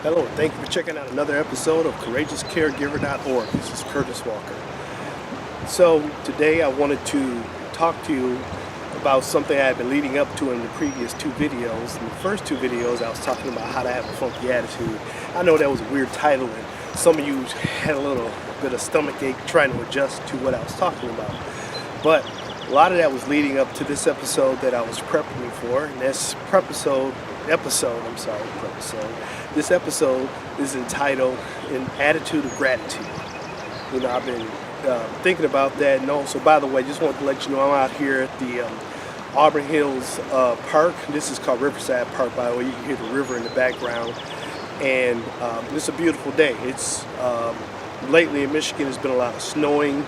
Hello, and thank you for checking out another episode of CourageousCaregiver.org. This is Curtis Walker. So today I wanted to talk to you about something I had been leading up to in the previous two videos. In the first two videos I was talking about how to have a funky attitude. I know that was a weird title and some of you had a little bit of stomach ache trying to adjust to what I was talking about. But a lot of that was leading up to this episode that I was prepping you for, and this This episode is entitled "An Attitude of Gratitude." You know, I've been thinking about that, and also, by the way, just wanted to let you know I'm out here at the Auburn Hills Park. This is called Riverside Park, by the way. You can hear the river in the background, and it's a beautiful day. It's lately in Michigan, there's been a lot of snowing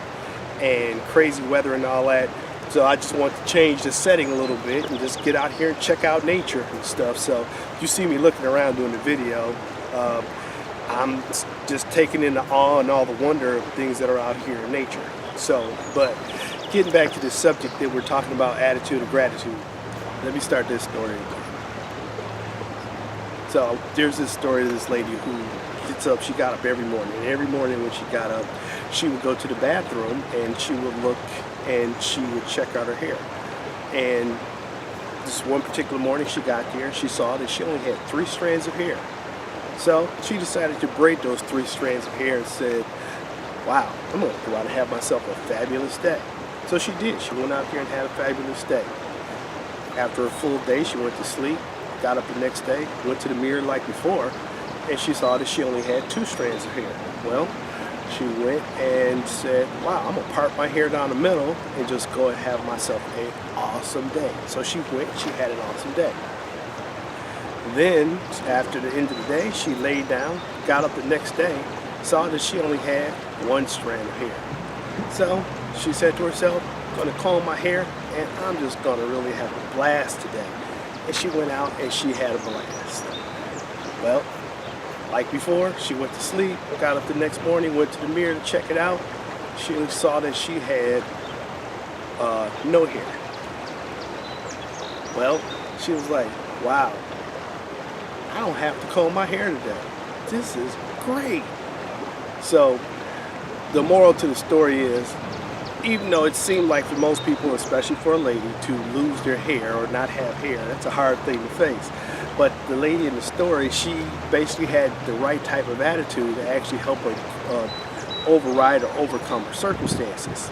and crazy weather and all that. So I just want to change the setting a little bit and just get out here and check out nature and stuff. So if you see me looking around doing the video, I'm just taking in the awe and all the wonder of things that are out here in nature. So, but getting back to the subject that we're talking about, attitude of gratitude, let me start this story. So there's this story of this lady who gets up, she got up every morning. And every morning when she got up, she would go to the bathroom and she would look and she would check out her hair. And this one particular morning she got there and she saw that she only had 3 strands of hair. So she decided to braid those 3 strands of hair and said, wow, I'm going to go out and have myself a fabulous day. So she did. She went out there and had a fabulous day. After a full day, she went to sleep, got up the next day, went to the mirror like before, and she saw that she only had 2 strands of hair. Well, she went and said, wow, I'm going to part my hair down the middle and just go and have myself an awesome day. So she went, she had an awesome day. Then, after the end of the day, she laid down, got up the next day, saw that she only had 1 strand of hair. So she said to herself, I'm going to comb my hair and I'm just going to really have a blast today. And she went out and she had a blast. Well, like before, she went to sleep, got up the next morning, went to the mirror to check it out. She saw that she had no hair. Well, she was like, wow, I don't have to comb my hair today. This is great. So the moral to the story is, even though it seemed like for most people, especially for a lady, to lose their hair or not have hair, that's a hard thing to face. But the lady in the story, she basically had the right type of attitude to actually help her override or overcome her circumstances.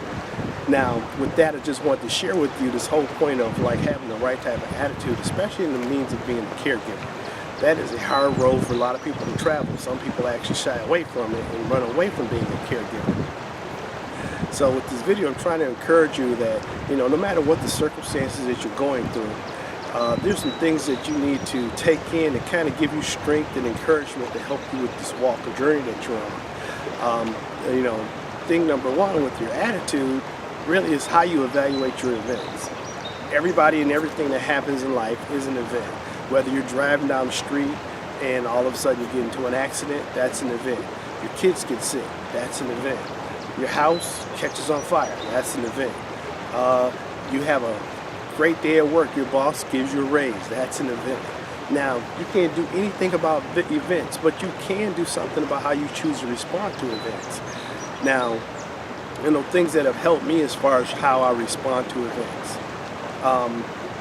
Now, with that, I just wanted to share with you this whole point of like having the right type of attitude, especially in the means of being a caregiver. That is a hard road for a lot of people to travel. Some people actually shy away from it and run away from being a caregiver. So with this video, I'm trying to encourage you that, no matter what the circumstances that you're going through, there's some things that you need to take in to kind of give you strength and encouragement to help you with this walk or journey that you're on. Thing number one with your attitude really is how you evaluate your events. Everybody and everything that happens in life is an event. Whether you're driving down the street and all of a sudden you get into an accident, that's an event. Your kids get sick, that's an event. Your house catches on fire, that's an event. You have a great day at work, your boss gives you a raise, that's an event. Now, you can't do anything about events, but you can do something about how you choose to respond to events. Now, things that have helped me as far as how I respond to events.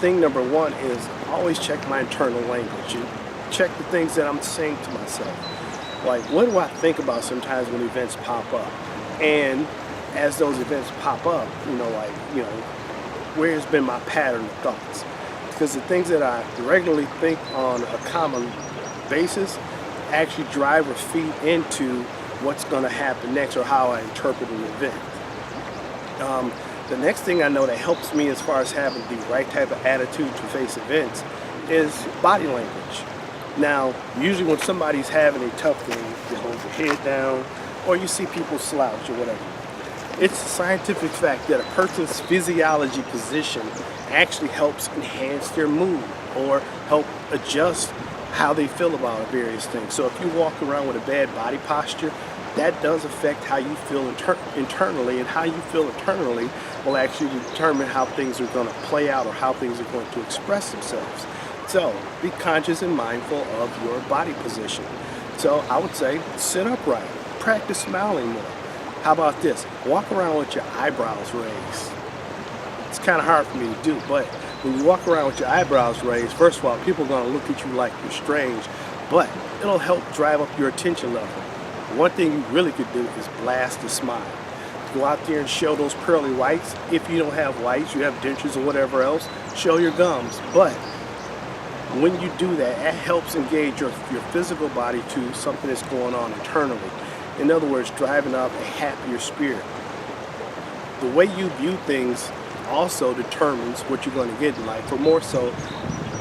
Thing number one is always check my internal language. You check the things that I'm saying to myself. Like, what do I think about sometimes when events pop up? And as those events pop up, where's been my pattern of thoughts? Because the things that I regularly think on a common basis actually drive or feed into what's going to happen next or how I interpret an event. The next thing I know that helps me as far as having the right type of attitude to face events is body language. Now, usually when somebody's having a tough day, you hold your head down, or you see people slouch or whatever. It's a scientific fact that a person's physiology position actually helps enhance their mood or help adjust how they feel about various things. So if you walk around with a bad body posture, that does affect how you feel internally, and how you feel internally will actually determine how things are going to play out or how things are going to express themselves. So be conscious and mindful of your body position. So I would say sit upright, practice smiling more. How about this? Walk around with your eyebrows raised. It's kind of hard for me to do, but when you walk around with your eyebrows raised, first of all, people are going to look at you like you're strange, but it'll help drive up your attention level. One thing you really could do is blast a smile. Go out there and show those pearly whites. If you don't have whites, you have dentures or whatever else, show your gums. But when you do that, it helps engage your physical body to something that's going on internally. In other words, driving up a happier spirit. The way you view things also determines what you're going to get in life, or more so,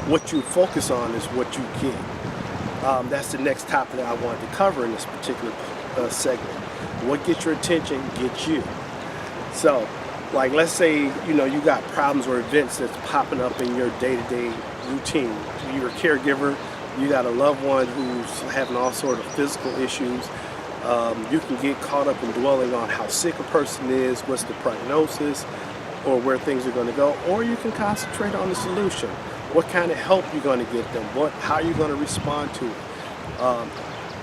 what you focus on is what you get. That's the next topic that I wanted to cover in this particular segment. What gets your attention gets you. So, like, let's say you got problems or events that's popping up in your day-to-day routine. You're a caregiver, you got a loved one who's having all sort of physical issues. You can get caught up in dwelling on how sick a person is, what's the prognosis, or where things are going to go, or you can concentrate on the solution. What kind of help you're going to get them, how you're going to respond to it.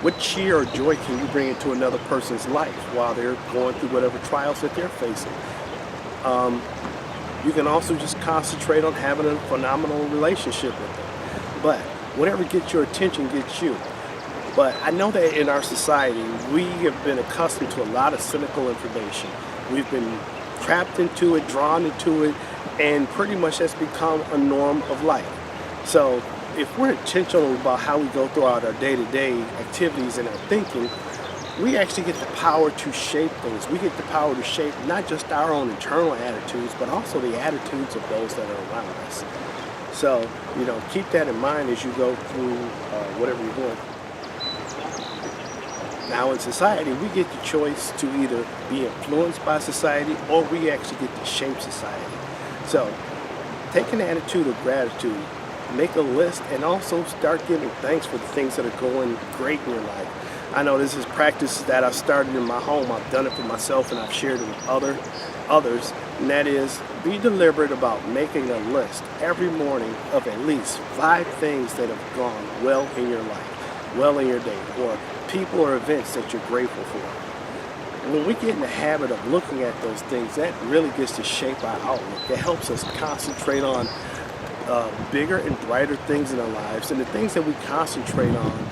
What cheer or joy can you bring into another person's life while they're going through whatever trials that they're facing. You can also just concentrate on having a phenomenal relationship with them. But whatever gets your attention gets you. But I know that in our society, we have been accustomed to a lot of cynical information. We've been trapped into it, drawn into it, and pretty much that's become a norm of life. So if we're intentional about how we go throughout our day-to-day activities and our thinking, we actually get the power to shape things. We get the power to shape not just our own internal attitudes, but also the attitudes of those that are around us. So, keep that in mind as you go through whatever you're doing. Now in society, we get the choice to either be influenced by society or we actually get to shape society. So take an attitude of gratitude, make a list, and also start giving thanks for the things that are going great in your life. I know this is practice that I've started in my home. I've done it for myself and I've shared it with others. And that is, be deliberate about making a list every morning of at least 5 things that have gone well in your life, well in your day, or people or events that you're grateful for. When we get in the habit of looking at those things, that really gets to shape our outlook. It helps us concentrate on bigger and brighter things in our lives, and the things that we concentrate on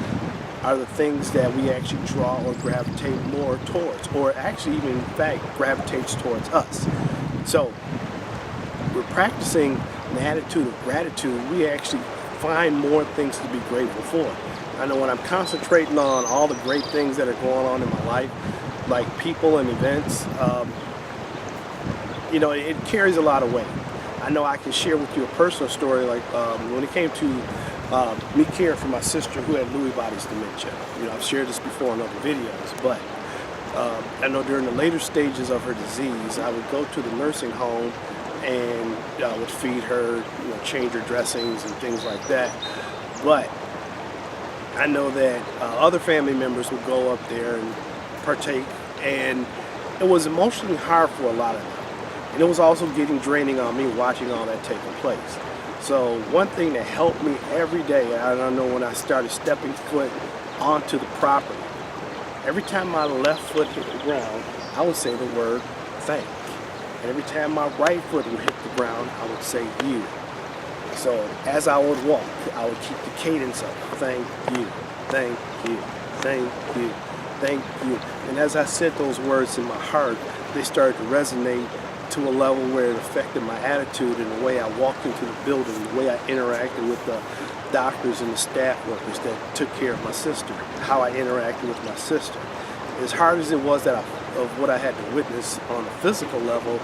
are the things that we actually draw or gravitate more towards, or actually even in fact gravitates towards us. So we're practicing an attitude of gratitude. We actually find more things to be grateful for. I know when I'm concentrating on all the great things that are going on in my life, like people and events, it carries a lot of weight. I know I can share with you a personal story, like when it came to me caring for my sister who had Lewy bodies dementia. I've shared this before in other videos, but I know during the later stages of her disease, I would go to the nursing home and would feed her, change her dressings and things like that. But I know that other family members would go up there and partake, and it was emotionally hard for a lot of them. And it was also getting draining on me watching all that taking place. So one thing that helped me every day, I don't know, when I started stepping foot onto the property, every time my left foot hit the ground, I would say the word thank. And every time my right foot would hit the ground, I would say you. So as I would walk, I would keep the cadence up. Thank you, thank you, thank you, thank you. And as I said those words in my heart, they started to resonate to a level where it affected my attitude and the way I walked into the building, the way I interacted with the doctors and the staff workers that took care of my sister, how I interacted with my sister. As hard as it was of what I had to witness on a physical level,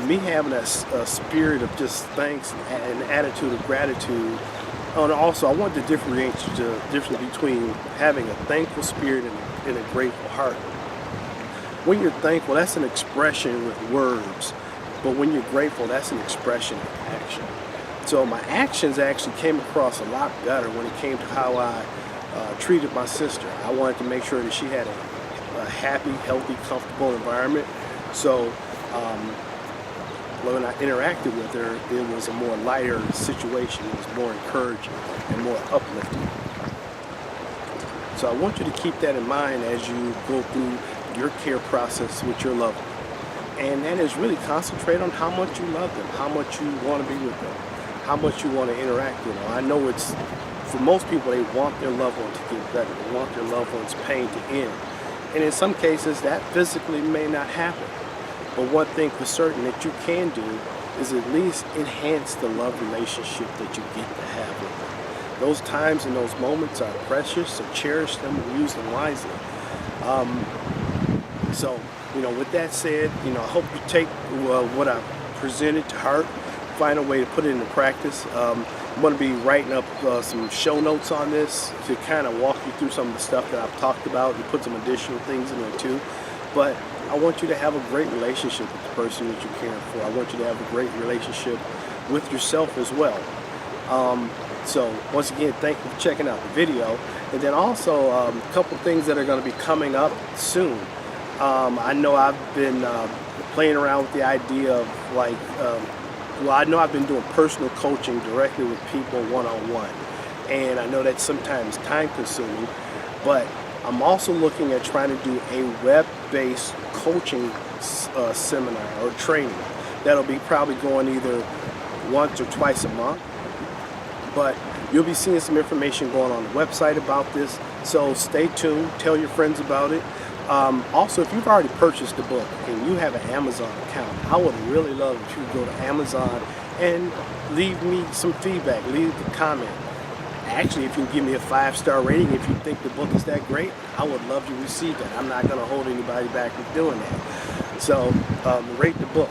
me having a spirit of just thanks and an attitude of gratitude. And also, I wanted to differentiate the difference between having a thankful spirit and a grateful heart. When you're thankful, that's an expression with words. But when you're grateful, that's an expression of action. So my actions actually came across a lot better when it came to how I treated my sister. I wanted to make sure that she had a happy, healthy, comfortable environment. So when I interacted with her, it was a more lighter situation. It was more encouraging and more uplifting. So I want you to keep that in mind as you go through your care process with your loved one. And that is really concentrate on how much you love them, how much you want to be with them, how much you want to interact with them. I know it's, for most people, they want their loved one to get better. They want their loved one's pain to end. And in some cases, that physically may not happen. But one thing for certain that you can do is at least enhance the love relationship that you get to have with them. Those times and those moments are precious, so cherish them and use them wisely. So, with that said, I hope you take what I presented to heart, find a way to put it into practice. I'm going to be writing up some show notes on this to kind of walk you through some of the stuff that I've talked about and put some additional things in there too. But I want you to have a great relationship with the person that you're caring for. I want you to have a great relationship with yourself as well. So once again, thank you for checking out the video. And then also a couple things that are going to be coming up soon. I know I've been playing around with the idea of I know I've been doing personal coaching directly with people one-on-one. And I know that's sometimes time consuming, but I'm also looking at trying to do a web-based coaching seminar or training that'll be probably going either once or twice a month. But you'll be seeing some information going on the website about this, so stay tuned, tell your friends about it. Also, if you've already purchased the book and you have an Amazon account, I would really love if you would go to Amazon and leave me some feedback, leave a comment. Actually, if you can give me a 5-star rating, if you think the book is that great, I would love to receive that. I'm not going to hold anybody back from doing that. So rate the book.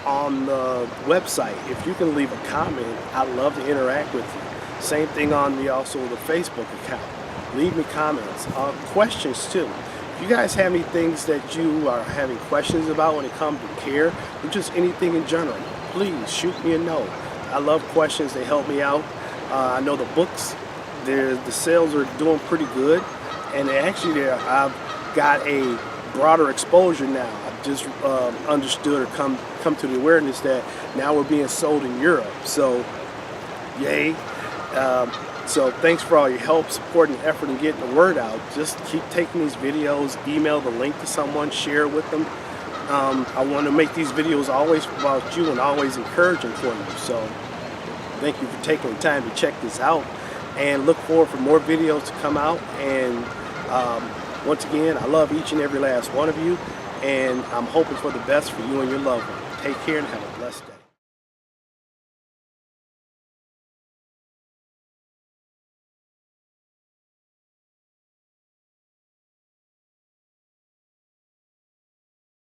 On the website, if you can leave a comment, I'd love to interact with you. Same thing on the Facebook account. Leave me comments, questions too. If you guys have any things that you are having questions about when it comes to care, or just anything in general, please shoot me a note. I love questions, they help me out. I know the books, the sales are doing pretty good, and actually I've got a broader exposure now. I've just understood or come to the awareness that now we're being sold in Europe, so yay. So thanks for all your help, support, and effort in getting the word out. Just keep taking these videos, email the link to someone, share it with them. I want to make these videos always about you and always encouraging for you. So thank you for taking the time to check this out, and look forward for more videos to come out. And once again, I love each and every last one of you, and I'm hoping for the best for you and your loved one. Take care and have a blessed day.